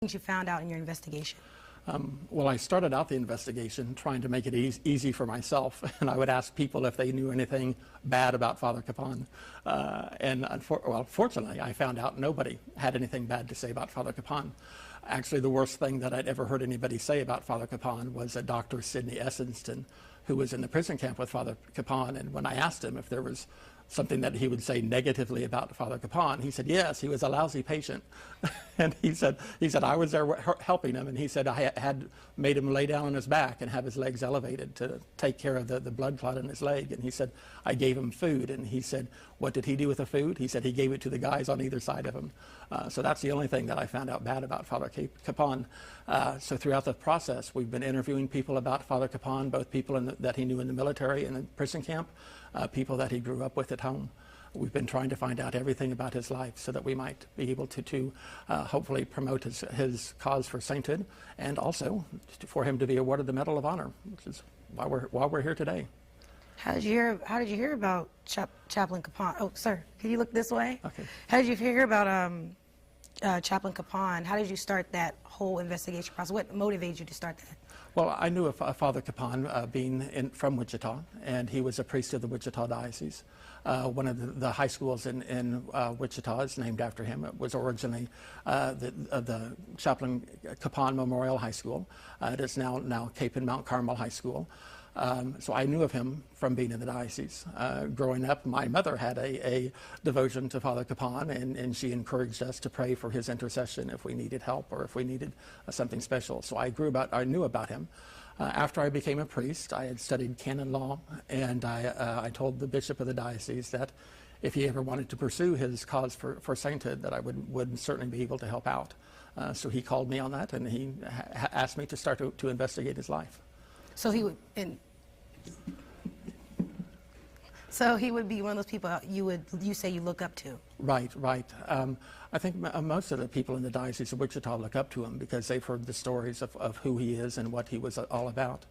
things you found out in your investigation? Well, I started out the investigation trying to make it easy for myself, and I would ask people if they knew anything bad about Father Kapaun. Fortunately, I found out nobody had anything bad to say about Father Kapaun. Actually, the worst thing that I'd ever heard anybody say about Father Kapaun was a Dr. Sidney Essenston, who was in the prison camp with Father Kapaun, and when I asked him if there was something that he would say negatively about Father Kapaun, he said, yes, he was a lousy patient. And he said, I was there helping him, and he said I had made him lay down on his back and have his legs elevated to take care of the blood clot in his leg. And he said, I gave him food. And he said, what did he do with the food? He said he gave it to the guys on either side of him. So that's the only thing that I found out bad about Father Kapaun. So throughout the process, we've been interviewing people about Father Kapaun, both people that he knew in the military and the prison camp, people that he grew up with at home. We've been trying to find out everything about his life so that we might be able to hopefully promote his cause for sainthood, and also for him to be awarded the Medal of Honor, which is why we're here today. How did you hear about Chaplain Kapaun? Oh, sir, can you look this way? Okay. How did you hear about Chaplain Kapaun? How did you start that whole investigation process? What motivated you to start that? Well, I knew of Father Kapaun being from Wichita, and he was a priest of the Wichita Diocese. One of the high schools in Wichita is named after him. It was originally the Chaplain Kapaun Memorial High School. It is now Cape and Mount Carmel High School. So I knew of him from being in the diocese. Growing up, my mother had a devotion to Father Kapaun, and she encouraged us to pray for his intercession if we needed help or if we needed something special. So I knew about him. After I became a priest, I had studied canon law, and I told the bishop of the diocese that if he ever wanted to pursue his cause for sainthood, that I would certainly be able to help out. So he called me on that, and he asked me to start to investigate his life. So he would, so he would be one of those people you say you look up to. Right. I think most of the people in the Diocese of Wichita look up to him because they've heard the stories of who he is and what he was all about.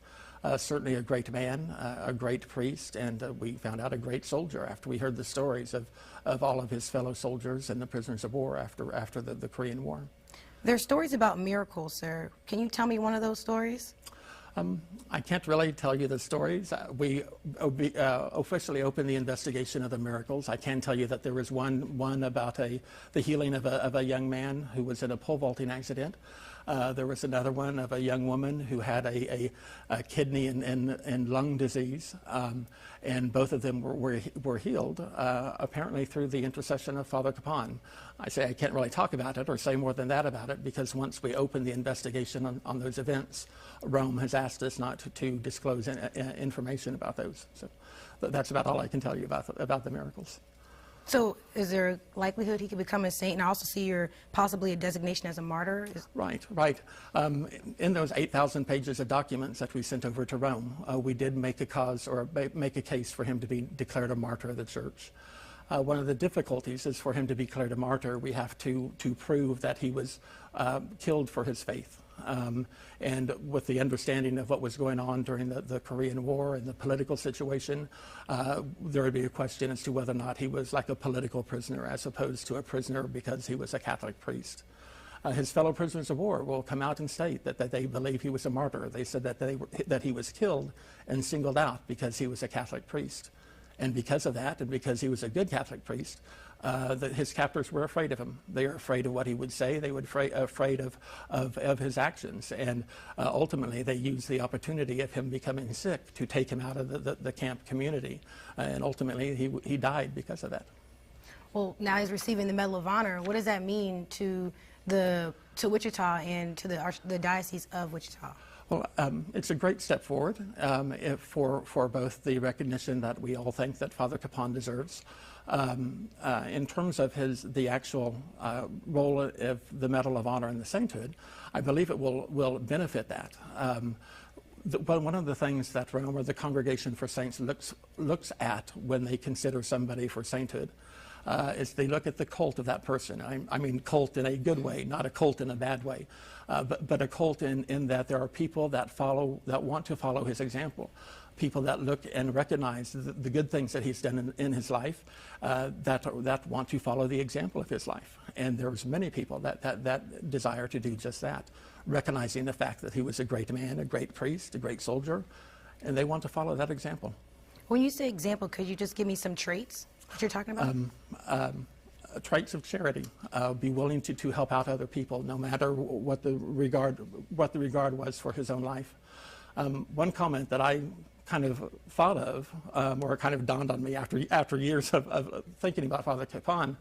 Certainly a great man, a great priest, and we found out a great soldier after we heard the stories of all of his fellow soldiers and the prisoners of war after the Korean War. There are stories about miracles, sir. Can you tell me one of those stories? I can't really tell you the stories. We officially opened the investigation of the miracles. I can tell you that there was one about the healing of a young man who was in a pole vaulting accident. There was another one of a young woman who had a kidney and lung disease, and both of them were healed, apparently through the intercession of Father Kapaun. I say I can't really talk about it or say more than that about it because once we open the investigation on those events, Rome has asked us not to disclose information about those. So that's about all I can tell you about the miracles. So is there a likelihood he could become a saint? And I also see you're possibly a designation as a martyr. Right. In those 8,000 pages of documents that we sent over to Rome, we did make a case for him to be declared a martyr of the church. One of the difficulties is for him to be declared a martyr, we have to prove that he was killed for his faith. And with the understanding of what was going on during the Korean War and the political situation, there would be a question as to whether or not he was like a political prisoner as opposed to a prisoner because he was a Catholic priest. His fellow prisoners of war will come out and state that they believe he was a martyr. They said that he was killed and singled out because he was a Catholic priest. And because of that, and because he was a good Catholic priest, his captors were afraid of him. They were afraid of what he would say. They were afraid of his actions. And ultimately, they used the opportunity of him becoming sick to take him out of the camp community. And ultimately, he died because of that. Well, now he's receiving the Medal of Honor. What does that mean to Wichita and to the Diocese of Wichita? Well, it's a great step forward for both the recognition that we all think that Father Kapaun deserves. In terms of the actual role of the Medal of Honor and the sainthood, I believe it will benefit that. But one of the things that Rome or the Congregation for Saints looks at when they consider somebody for sainthood is they look at the cult of that person. I mean cult in a good way, not a cult in a bad way, but a cult in that there are people that want to follow his example. people that look and recognize the good things that he's done in his life, that want to follow the example of his life. And there's many people that desire to do just that, recognizing the fact that he was a great man, a great priest, a great soldier, and they want to follow that example. When you say example, could you just give me some traits that you're talking about? Traits of charity, be willing to help out other people, no matter what the regard was for his own life. One comment that I kind of thought of, or kind of dawned on me after years of thinking about Father Kapaun,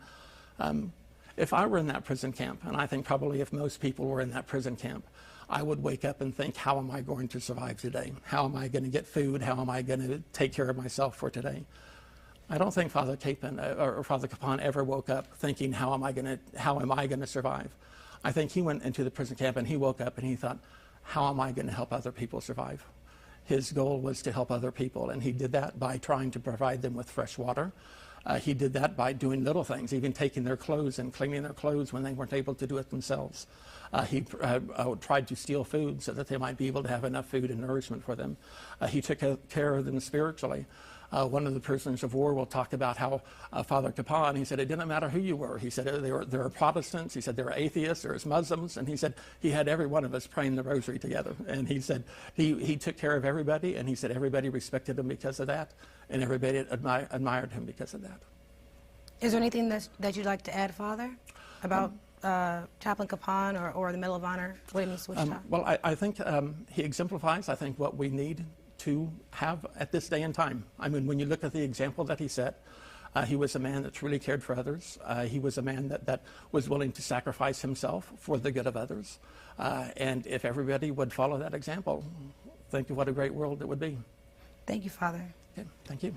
if I were in that prison camp, and I think probably if most people were in that prison camp, I would wake up and think, how am I going to survive today? How am I going to get food? How am I going to take care of myself for today? I don't think Father Kapaun ever woke up thinking, how am I going to survive? I think he went into the prison camp and he woke up and he thought, how am I going to help other people survive? His goal was to help other people, and he did that by trying to provide them with fresh water. He did that by doing little things, even taking their clothes and cleaning their clothes when they weren't able to do it themselves. He tried to steal food so that they might be able to have enough food and nourishment for them. He took care of them spiritually. One of the prisoners of war will talk about how Father Kapaun, he said, it didn't matter who you were. He said, there were Protestants, he said, there were atheists, there was Muslims, and he said, he had every one of us praying the rosary together. And he said, he took care of everybody, and he said everybody respected him because of that, and everybody admired him because of that. Is there anything that you'd like to add, Father, about Chaplain Kapaun or the Medal of Honor? What it means to Wichita? Well, I think he exemplifies, I think, what we need to have at this day and time. I mean, when you look at the example that he set, he was a man that really cared for others. He was a man that was willing to sacrifice himself for the good of others. And if everybody would follow that example, think of what a great world it would be. Thank you, Father. Okay, thank you.